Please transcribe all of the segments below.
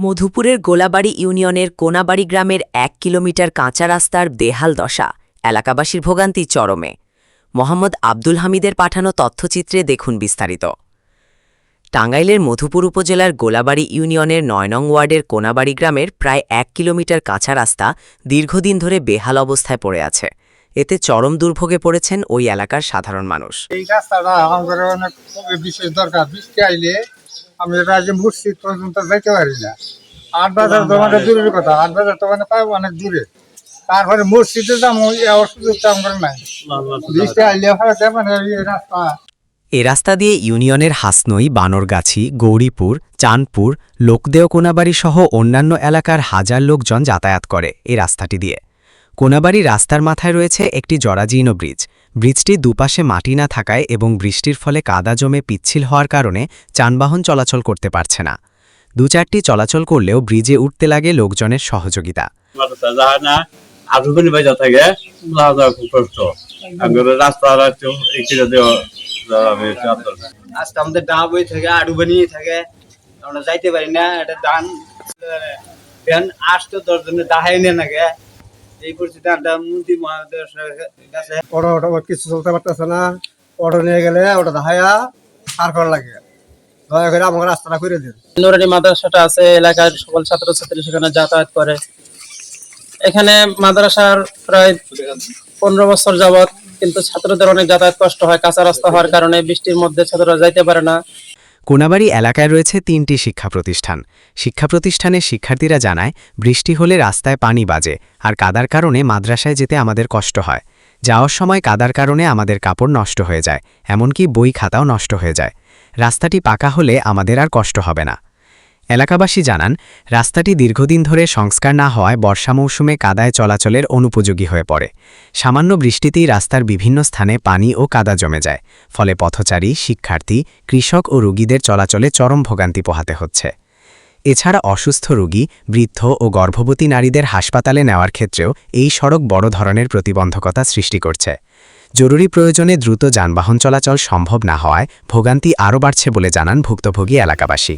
মধুপুরের গোলাবাড়ি ইউনিয়নের কোনাবাড়ি গ্রামের ১ কিলোমিটার কাঁচা রাস্তার বেহাল দশা, এলাকাবাসীর ভোগান্তি চরমে। মোহাম্মদ আব্দুল হামিদের পাঠানো তথ্যচিত্রে দেখুন বিস্তারিত। টাঙ্গাইলের মধুপুর উপজেলার গোলাবাড়ি ইউনিয়নের ৯ নং ওয়ার্ডের কোনাবাড়ি গ্রামের প্রায় ১ কিলোমিটার কাঁচা রাস্তা দীর্ঘদিন ধরে বেহাল অবস্থায় পড়ে আছে। এতে চরম দুর্ভোগে পড়েছেন ওই এলাকার সাধারণ মানুষ। এই রাস্তাটা আমাদের অনেক বিশেষ দরকার। বৃষ্টি আইলে আমি রাজ্যে মসজিদ পর্যন্ত যাইতে পারি না। ৮ বাজার তো মানে দূরের কথা, ৮ বাজার তো মানে পাই অনেক দূরে। তারপরে মসজিদে যাবো সুযোগটা আমার নাই। বৃষ্টি আইলে মানে রাস্তা এ রাস্তা দিয়ে ইউনিয়নের হাসনই, বানরগাছি, গৌরীপুর, চাঁদপুর, লোকদেও কোনাবাড়ি সহ অন্যান্য এলাকার হাজার লোকজন যাতায়াত করে এই রাস্তাটি দিয়ে। কোনাবাড়ি রাস্তার মাথায় রয়েছে একটি জরাজীর্ণ ব্রিজ। ব্রিজটি দুপাশে মাটি না থাকায় এবং বৃষ্টির ফলে কাদা জমে পিচ্ছিল হওয়ার কারণে যানবাহন চলাচল করতে পারছে না। ২-৪টি চলাচল করলেও ব্রিজে উঠতে লাগে লোকজনের সহযোগিতা। আজকে আমাদের ডাব হয়ে থাকে, আড়ু বানিয়ে থাকে, আমরা যাইতে পারি না। এটা ধান ফ্যান আসতো 10 জনের দাহাই নিয়ে নাগে এই পরিস্থিতি। মন্ত্রী মহাদের কাছে অটো কিছু চলতে পারতেছে না। অটো নিয়ে গেলে ওটা দাহাইয়া পার করা লাগে। দয়া করে আমাকে রাস্তাটা করে দিন। নুরানি মাদ্রাসাটা আছে, এলাকার সকল ছাত্রছাত্রী সেখানে যাতায়াত করে। এখানে মাদ্রাসার প্রায় 15 বছর যাবত, কিন্তু ছাত্রদের অনেক যাতায়াত কষ্ট হয় কাঁচা রাস্তা হওয়ার কারণে। বৃষ্টির মধ্যে ছাত্ররা যাইতে পারে না। কোনাবাড়ি এলাকায় রয়েছে 3টি শিক্ষা প্রতিষ্ঠান। শিক্ষা প্রতিষ্ঠানের শিক্ষার্থীরা জানায়, বৃষ্টি হলে রাস্তায় পানি বাজে, আর কাদার কারণে মাদ্রাসায় যেতে আমাদের কষ্ট হয়। যাওয়ার সময় কাদার কারণে আমাদের কাপড় নষ্ট হয়ে যায়, এমনকি বই খাতাও নষ্ট হয়ে যায়। রাস্তাটি পাকা হলে আমাদের আর কষ্ট হবে না। এলাকাবাসী জানান, রাস্তাটি দীর্ঘদিন ধরে সংস্কার না হওয়ায় বর্ষা মৌসুমে কাদায় চলাচলের অনুপযোগী হয়ে পড়ে। সামান্য বৃষ্টিতেই রাস্তার বিভিন্ন স্থানে পানি ও কাদা জমে যায়, ফলে পথচারী, শিক্ষার্থী, কৃষক ও রোগীদের চলাচলে চরম ভোগান্তি পোহাতে হচ্ছে। এছাড়া অসুস্থ রোগী, বৃদ্ধ ও গর্ভবতী নারীদের হাসপাতালে নেওয়ার ক্ষেত্রেও এই সড়ক বড় ধরনের প্রতিবন্ধকতা সৃষ্টি করছে। জরুরি প্রয়োজনে দ্রুত যানবাহন চলাচল সম্ভব না হওয়ায় ভোগান্তি আরও বাড়ছে বলে জানান ভুক্তভোগী এলাকাবাসী।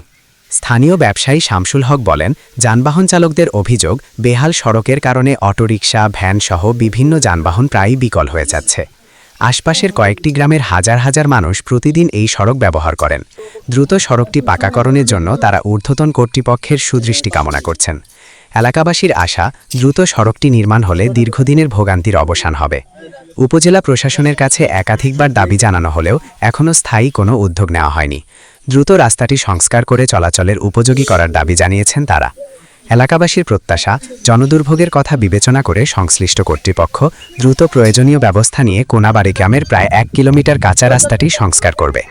স্থানীয় ব্যবসায়ী শামসুল হক বলেন, যানবাহন চালকদের অভিযোগ, বেহাল সড়কের কারণে অটোরিকশা, ভ্যানসহ বিভিন্ন যানবাহন প্রায়ই বিকল হয়ে যাচ্ছে। আশপাশের কয়েকটি গ্রামের হাজার হাজার মানুষ প্রতিদিন এই সড়ক ব্যবহার করেন। দ্রুত সড়কটি পাকাকরণের জন্য তারা ঊর্ধ্বতন কর্তৃপক্ষের সুদৃষ্টি কামনা করছেন। এলাকাবাসীর আশা, দ্রুত সড়কটি নির্মাণ হলে দীর্ঘদিনের ভোগান্তির অবসান হবে। উপজেলা প্রশাসনের কাছে একাধিকবার দাবি জানানো হলেও এখনও স্থায়ী কোনো উদ্যোগ নেওয়া হয়নি। দ্রুত রাস্তাটি সংস্কার করে চলাচলের উপযোগী করার দাবি জানিয়েছেন তারা। এলাকাবাসীর প্রত্যাশা, জনদুর্ভোগের কথা বিবেচনা করে সংশ্লিষ্ট কর্তৃপক্ষ দ্রুত প্রয়োজনীয় ব্যবস্থা নিয়ে কোনাবাড়ি গ্রামের প্রায় 1 কিলোমিটার কাঁচা রাস্তাটি সংস্কার করবে।